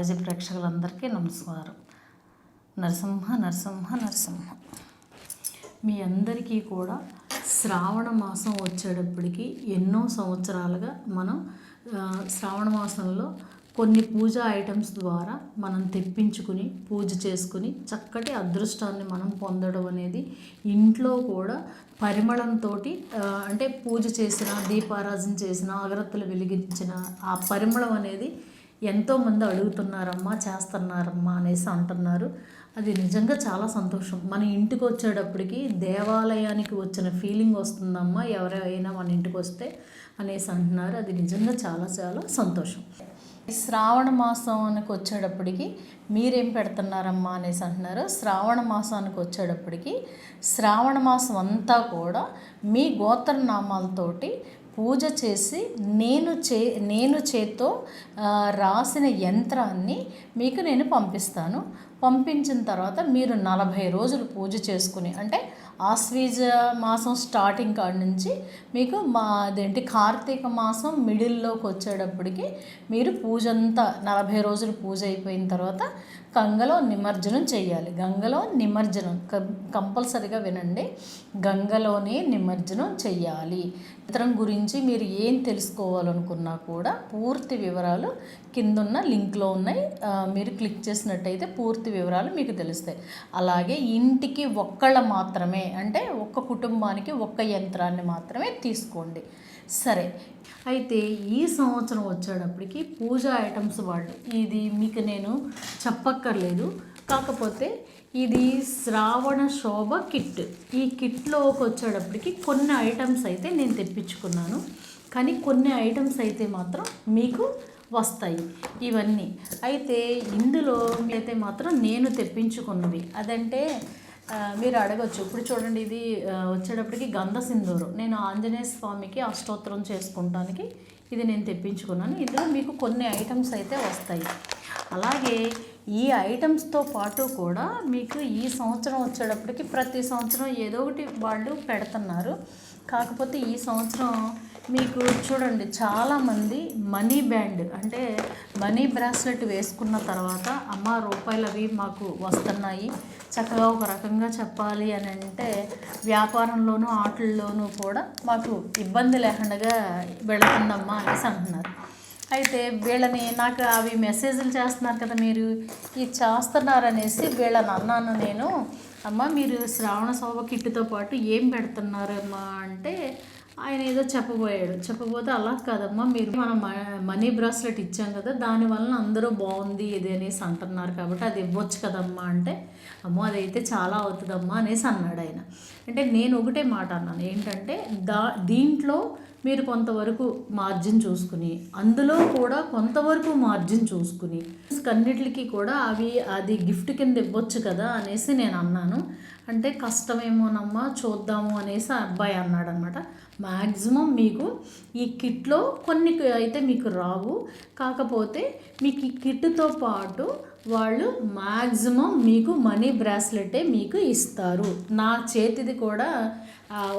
College ప్రేక్షకులందరికీ నమస్కారం. నరసింహ నరసింహ నరసింహ. మీ అందరికీ కూడా శ్రావణ మాసం వచ్చేటప్పటికి ఎన్నో సంవత్సరాలుగా మనం శ్రావణ మాసంలో కొన్ని పూజా ఐటమ్స్ ద్వారా మనం తెప్పించుకుని పూజ చేసుకుని చక్కటి అదృష్టాన్ని మనం పొందడం అనేది ఇంట్లో కూడా పరిమళంతో అంటే పూజ చేసిన, దీపారాధన చేసిన, అగరత్తులు వెలిగించిన ఆ పరిమళం అనేది ఎంతోమంది అడుగుతున్నారమ్మా, చేస్తున్నారమ్మా అనేసి అంటున్నారు. అది నిజంగా చాలా సంతోషం. మన ఇంటికి వచ్చేటప్పటికి దేవాలయానికి వచ్చిన ఫీలింగ్ వస్తుందమ్మా ఎవరైనా మన ఇంటికి వస్తే అనేసి అంటున్నారు. అది నిజంగా చాలా చాలా సంతోషం. శ్రావణ మాసానికి వచ్చేటప్పటికి మీరేం పెడుతున్నారమ్మా అనేసి అంటున్నారు. శ్రావణ మాసానికి వచ్చేటప్పటికి శ్రావణ మాసం అంతా కూడా మీ గోత్రనామాలతోటి పూజ చేసి నేను చేత్తో రాసిన యంత్రాన్ని మీకు నేను పంపిస్తాను. పంపించిన తర్వాత మీరు 40 రోజులు పూజ చేసుకుని, అంటే ఆశ్వీజ మాసం స్టార్టింగ్ కాడి నుంచి మీకు కార్తీక మాసం మిడిల్లోకి వచ్చేటప్పటికి మీరు పూజ అంతా 40 రోజులు పూజ అయిపోయిన తర్వాత గంగలో నిమజ్జనం చేయాలి. గంగలో నిమజ్జనం కంపల్సరిగా వినండి, గంగలోనే నిమజ్జనం చెయ్యాలి. యంత్రం గురించి మీరు ఏం తెలుసుకోవాలనుకున్నా కూడా పూర్తి వివరాలు కిందున్న లింక్లో ఉన్నాయి. మీరు క్లిక్ చేసినట్టయితే పూర్తి వివరాలు మీకు తెలుస్తాయి. అలాగే ఇంటికి ఒక్కళ్ళ మాత్రమే, అంటే ఒక్క కుటుంబానికి ఒక్క యంత్రాన్ని మాత్రమే తీసుకోండి. సరే, అయితే ఈ సంవత్సరం వచ్చేటప్పటికి పూజా ఐటమ్స్ వాళ్ళు ఇది మీకు నేను చెప్పక్కర్లేదు. కాకపోతే ఇది శ్రావణ శోభ కిట్. ఈ కిట్లోకి వచ్చేటప్పటికి కొన్ని ఐటమ్స్ అయితే నేను తెప్పించుకున్నాను, కానీ కొన్ని ఐటమ్స్ అయితే మాత్రం మీకు వస్తాయి ఇవన్నీ. అయితే ఇందులో అయితే మాత్రం నేను తెప్పించుకున్నవి అదంటే మీరు అడగచ్చు. ఇప్పుడు చూడండి, ఇది వచ్చేటప్పటికి గంధ సింధూరం. నేను ఆంజనేయ స్వామికి అష్టోత్తరం చేసుకుంటానికి ఇది నేను తెప్పించుకున్నాను. ఇందులో మీకు కొన్ని ఐటమ్స్ అయితే వస్తాయి. అలాగే ఈ ఐటమ్స్తో పాటు కూడా మీకు ఈ సంవత్సరం వచ్చేటప్పటికి ప్రతి సంవత్సరం ఏదో ఒకటి వాళ్ళు పెడుతున్నారు. కాకపోతే ఈ సంవత్సరం మీకు చూడండి, చాలామంది మనీ బ్యాండ్ అంటే మనీ బ్రాస్లెట్ వేసుకున్న తర్వాత అమ్మ రూపాయలు అవి మాకు వస్తున్నాయి, చక్కగా ఒక రకంగా చెప్పాలి అని అంటే వ్యాపారంలోనూ ఆటల్లోనూ కూడా మాకు ఇబ్బంది లేకుండా వెళుతుందమ్మా అనేసి అంటున్నారు. అయితే వీళ్ళని నాకు అవి మెసేజ్లు చేస్తున్నారు కదా, మీరు ఇది చేస్తున్నారనేసి వీళ్ళని అన్నాను నేను. అమ్మ మీరు శ్రావణ శోభ కిట్టుతో పాటు ఏం పెడుతున్నారమ్మా అంటే ఆయన ఏదో చెప్పబోతే అలా కాదమ్మా, మీరు మనం మనీ బ్రాస్లెట్ ఇచ్చాం కదా, దానివల్ల అందరూ బాగుంది ఇది అనేసి అంటున్నారు కాబట్టి అది ఇవ్వచ్చు కదమ్మా అంటే, అమ్మో అదైతే చాలా అవుతుందమ్మా అనేసి అన్నాడు ఆయన. అంటే నేను ఒకటే మాట అన్నాను, ఏంటంటే దీంట్లో మీరు కొంతవరకు మార్జిన్ చూసుకుని, అందులో కూడా కొంతవరకు మార్జిన్ చూసుకుని అన్నిటికీ కూడా అది గిఫ్ట్ కింద ఇవ్వచ్చు కదా అనేసి నేను అన్నాను. అంటే కష్టమేమోనమ్మా చూద్దాము అనేసి ఆ అబ్బాయి అన్నాడు అనమాట. మ్యాక్సిమం మీకు ఈ కిట్లో కొన్ని అయితే మీకు రావు, కాకపోతే మీకు ఈ కిట్తో పాటు వాళ్ళు మ్యాక్సిమం మీకు మనీ బ్రాస్లెటే మీకు ఇస్తారు. నా చేతిది కూడా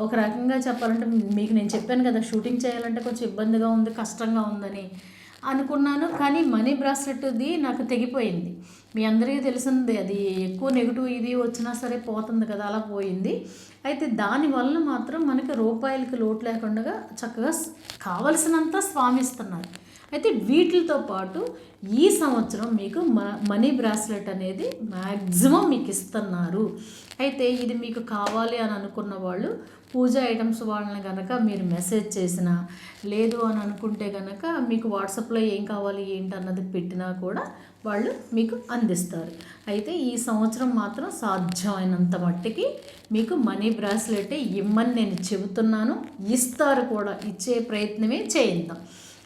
ఒక రకంగా చెప్పాలంటే మీకు నేను చెప్పాను కదా, షూటింగ్ చేయాలంటే కొంచెం ఇబ్బందిగా ఉంది, కష్టంగా ఉందని అనుకున్నాను. కానీ మనీ బ్రాస్లెట్ది నాకు తెగిపోయింది. మీ అందరికీ తెలిసింది, అది ఎక్కువ నెగిటివ్ ఇది వచ్చినా సరే పోతుంది కదా, అలా పోయింది. అయితే దానివల్ల మాత్రం మనకి రూపాయలకి లోటు లేకుండా చక్కగా కావలసినంత స్వామిస్తున్నారు. అయితే వీటితో పాటు ఈ సంవత్సరం మీకు మనీ బ్రాస్లెట్ అనేది మ్యాక్సిమం మీకు ఇస్తున్నారు. అయితే ఇది మీకు కావాలి అని అనుకున్న వాళ్ళు పూజా ఐటమ్స్ వాళ్ళని కనుక మీరు మెసేజ్ చేసినా, లేదు అని అనుకుంటే కనుక మీకు వాట్సాప్లో ఏం కావాలి ఏంటి అన్నది పెట్టినా కూడా వాళ్ళు మీకు అందిస్తారు. అయితే ఈ సంవత్సరం మాత్రం సాధ్యమైనంత మట్టికి మీకు మనీ బ్రాస్లెట్ ఇమ్మని నేను చెబుతున్నాను, ఇస్తారు కూడా, ఇచ్చే ప్రయత్నమే చేద్దాం.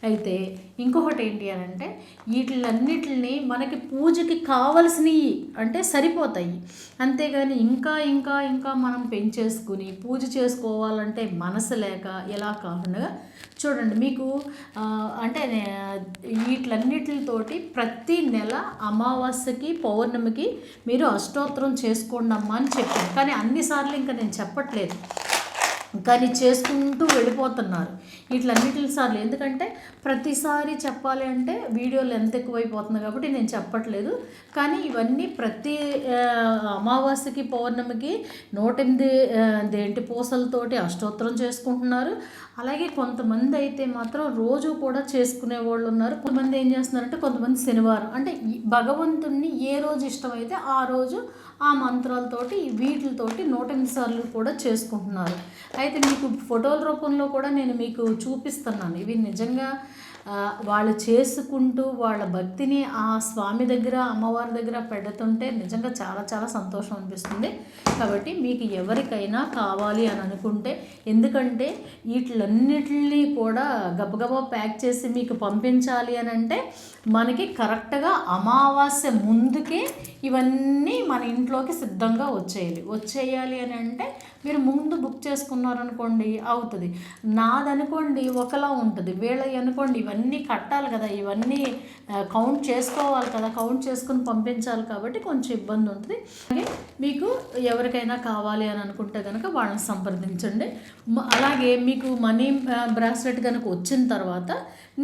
అయితే ఇంకొకటి ఏంటి అని అంటే వీటిలన్నిటిని మనకి పూజకి కావలసినవి అంటే సరిపోతాయి, అంతేగాని ఇంకా ఇంకా ఇంకా మనం పెంచేసుకుని పూజ చేసుకోవాలంటే మనసు లేక ఎలా కాకుండా చూడండి. మీకు అంటే వీటిలన్నిటితోటి ప్రతి నెల అమావాస్యకి పౌర్ణమికి మీరు అష్టోత్తరం చేసుకోండి అమ్మా అని చెప్పాను. కానీ అన్నిసార్లు ఇంకా నేను చెప్పట్లేదు. కానీ చేసుకుంటూ వెళ్ళిపోతున్నారు ఇట్లన్నిటి సార్లు. ఎందుకంటే ప్రతిసారి చెప్పాలి అంటే వీడియోలు ఎంత ఎక్కువైపోతుంది కాబట్టి నేను చెప్పట్లేదు. కానీ ఇవన్నీ ప్రతి అమావాస్యకి పౌర్ణమికి 108 పూసలతోటి అష్టోత్తరం చేసుకుంటున్నారు. అలాగే కొంతమంది అయితే మాత్రం రోజు కూడా చేసుకునే వాళ్ళు ఉన్నారు. కొంతమంది ఏం చేస్తున్నారంటే కొంతమంది శనివారం అంటే భగవంతుణ్ణి ఏ రోజు ఇష్టమైతే ఆ రోజు ఆ మంత్రాలతోటి వీటితోటి 108 సార్లు కూడా చేసుకుంటున్నారు. అయితే మీకు ఫోటోల రూపంలో కూడా నేను మీకు చూపిస్తున్నాను. ఇవి నిజంగా వాళ్ళు చేసుకుంటూ వాళ్ళ భక్తిని ఆ స్వామి దగ్గర అమ్మవారి దగ్గర పెడుతుంటే నిజంగా చాలా చాలా సంతోషం అనిపిస్తుంది. కాబట్టి మీకు ఎవరికైనా కావాలి అని అనుకుంటే, ఎందుకంటే వీటిలన్నిటిని కూడా గబగబా ప్యాక్ చేసి మీకు పంపించాలి అని అంటే మనకి కరెక్ట్గా అమావాస్య ముందుకే ఇవన్నీ మన ఇంట్లోకి సిద్ధంగా వచ్చేయాలి అని అంటే మీరు ముందు బుక్ చేసుకున్నారనుకోండి అవుతుంది. నాదనుకోండి ఒకలా ఉంటుంది, వీళ్ళవి అనుకోండి ఇవన్నీ కట్టాలి కదా, ఇవన్నీ కౌంట్ చేసుకోవాలి కదా, కౌంట్ చేసుకుని పంపించాలి కాబట్టి కొంచెం ఇబ్బంది ఉంటుంది. అలాగే మీకు ఎవరికైనా కావాలి అని అనుకుంటే కనుక వాళ్ళని సంప్రదించండి. అలాగే మీకు మనీ బ్రాస్లెట్ కనుక వచ్చిన తర్వాత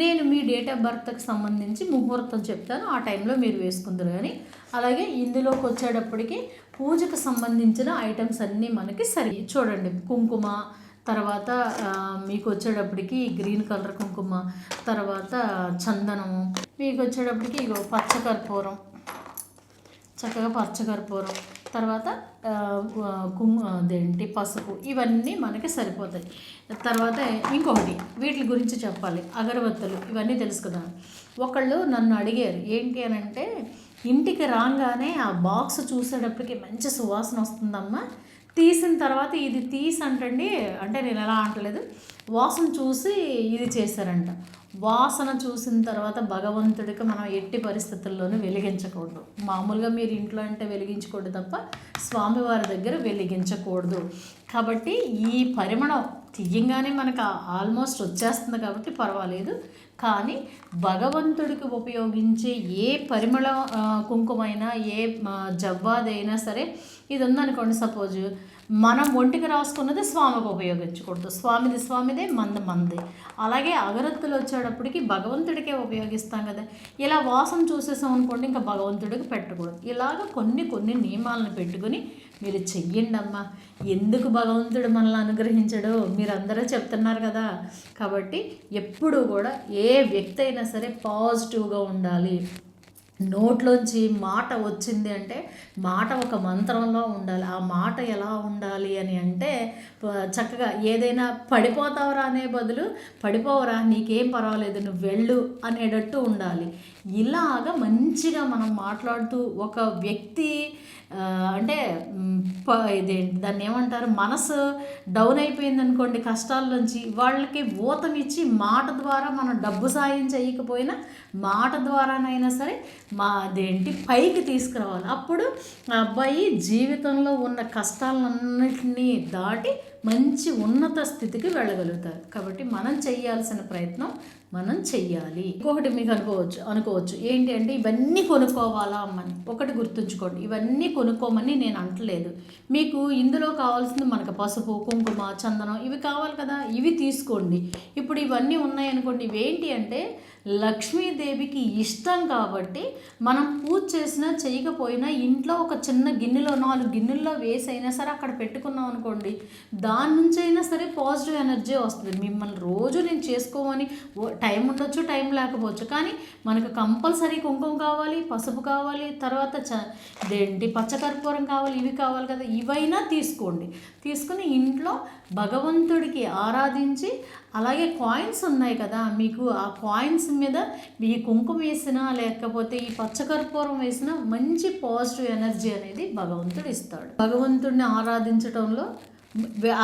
నేను మీ డేట్ ఆఫ్ బర్త్కి సంబంధించి ముహూర్తం చెప్తాను, ఆ టైంలో మీరు వేసుకుందరు. కానీ అలాగే ఇందులోకి వచ్చేటప్పటికి పూజకు సంబంధించిన ఐటమ్స్ అన్నీ మనకి సరి చూడండి. కుంకుమ, తర్వాత మీకు వచ్చేటప్పటికి గ్రీన్ కలర్ కుంకుమ, తర్వాత చందనము, మీకు వచ్చేటప్పటికి ఇగో పచ్చకర్పూరం, చక్కగా పచ్చకర్పూరం, తర్వాత అదేంటి పసుపు, ఇవన్నీ మనకి సరిపోతాయి. తర్వాత ఇంకొకటి వీటి గురించి చెప్పాలి, అగరబత్తులు ఇవన్నీ తెలుసు కదా. ఒకళ్ళు నన్ను అడిగారు ఏంటి అని అంటే, ఇంటికి రాగానే ఆ బాక్స్ చూసేటప్పటికి మంచి సువాసన వస్తుందమ్మా, తీసిన తర్వాత ఇది అంటండి అంటే నేను ఎలా అంటలేదు, వాసన చూసి ఇది చేశారంట. వాసన చూసిన తర్వాత భగవంతుడికి మనం ఎట్టి పరిస్థితుల్లోనూ వెలిగించకూడదు. మామూలుగా మీరు ఇంట్లో అంటే వెలిగించకూడదు తప్ప స్వామివారి దగ్గర వెలిగించకూడదు. కాబట్టి ఈ పరిమళం తీయంగానే మనకు ఆల్మోస్ట్ వచ్చేస్తుంది కాబట్టి పర్వాలేదు. కానీ భగవంతుడికి ఉపయోగించే ఏ పరిమళ కుంకుమైనా ఏ జవ్వాదైనా సరే, ఇది ఉందనుకోండి సపోజ్ మనం ఒంటికి రాసుకున్నది స్వామికి ఉపయోగించకూడదు, స్వామిదే మందే. అలాగే అగరత్తులు వచ్చేటప్పటికి భగవంతుడికే ఉపయోగిస్తాం కదా, ఇలా వాసన చూసేసాం అనుకోండి ఇంకా భగవంతుడికి పెట్టకూడదు. ఇలాగ కొన్ని నియమాలను పెట్టుకుని మీరు చెయ్యండి అమ్మా. ఎందుకు భగవంతుడు మనల్ని అనుగ్రహించడో మీరందరూ చెప్తున్నారు కదా. కాబట్టి ఎప్పుడూ కూడా ఏ వ్యక్తి అయినా సరే పాజిటివ్గా ఉండాలి. నోట్లోంచి మాట వచ్చింది అంటే మాట ఒక మంత్రంలో ఉండాలి. ఆ మాట ఎలా ఉండాలి అని అంటే చక్కగా ఏదైనా పడిపోతావురా అనే బదులు పడిపోవరా నీకేం పర్వాలేదు నువ్వు వెళ్ళు అనేటట్టు ఉండాలి. ఇలాగ మంచిగా మనం మాట్లాడుతూ ఒక వ్యక్తి అంటే ఇదేంటి దాన్ని ఏమంటారు, మనసు డౌన్ అయిపోయింది అనుకోండి కష్టాల నుంచి, వాళ్ళకి ఊతమిచ్చి మాట ద్వారా మనం డబ్బు సాయం చేయకపోయినా మాట ద్వారానైనా సరే అదేంటి పైకి తీసుకురావాలి. అప్పుడు ఆ అబ్బాయి జీవితంలో ఉన్న కష్టాలన్నింటినీ దాటి మంచి ఉన్నత స్థితికి వెళ్ళగలుగుతారు. కాబట్టి మనం చేయాల్సిన ప్రయత్నం మనం చెయ్యాలి. ఇంకొకటి మీకు అనుకోవచ్చు ఏంటి అంటే ఇవన్నీ కొనుక్కోవాలా అమ్మని. ఒకటి గుర్తుంచుకోండి, ఇవన్నీ కొనుక్కోమని నేను అంటలేదు. మీకు ఇందులో కావాల్సింది మనకు పసుపు, కుంకుమ, చందనం ఇవి కావాలి కదా, ఇవి తీసుకోండి. ఇప్పుడు ఇవన్నీ ఉన్నాయనుకోండి, ఇవేంటి అంటే లక్ష్మీదేవికి ఇష్టం కాబట్టి మనం పూజ చేసినా చేయకపోయినా ఇంట్లో ఒక చిన్న గిన్నెలో 4 గిన్నెల్లో వేసి అయినా సరే అక్కడ పెట్టుకున్నాం అనుకోండి, దాని నుంచి అయినా సరే పాజిటివ్ ఎనర్జీ వస్తుంది. మిమ్మల్ని రోజు నేను చేసుకోమని టైం ఉండొచ్చు, టైం లేకపోవచ్చు, కానీ మనకు కంపల్సరీ కుంకుమ కావాలి, పసుపు కావాలి, తర్వాత పచ్చకర్పూరం కావాలి, ఇవి కావాలి కదా, ఇవైనా తీసుకుని ఇంట్లో భగవంతుడికి ఆరాధించి, అలాగే కాయిన్స్ ఉన్నాయి కదా మీకు, ఆ కాయిన్స్ మీద ఈ కుంకుమ వేసినా లేకపోతే ఈ పచ్చకర్పూరం వేసినా మంచి పాజిటివ్ ఎనర్జీ అనేది భగవంతుడు ఇస్తాడు. భగవంతుడిని ఆరాధించడంలో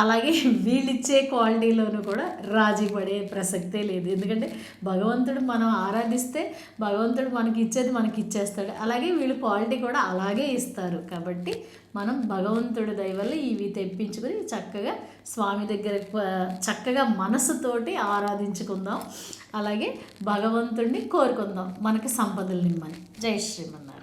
అలాగే వీళ్ళిచ్చే క్వాలిటీలోనూ కూడా రాజీ పడే ప్రసక్తే లేదు. ఎందుకంటే భగవంతుడు మనం ఆరాధిస్తే భగవంతుడు మనకి ఇచ్చేది మనకి ఇచ్చేస్తాడు, అలాగే వీళ్ళు క్వాలిటీ కూడా అలాగే ఇస్తారు. కాబట్టి మనం భగవంతుడి దయ వల్ల ఇవి తెప్పించుకొని చక్కగా స్వామి దగ్గర చక్కగా మనసుతోటి ఆరాధించుకుందాం. అలాగే భగవంతుడిని కోరుకుందాం మనకి సంపదలు నిమ్మని. జై శ్రీమన్నారాయణ.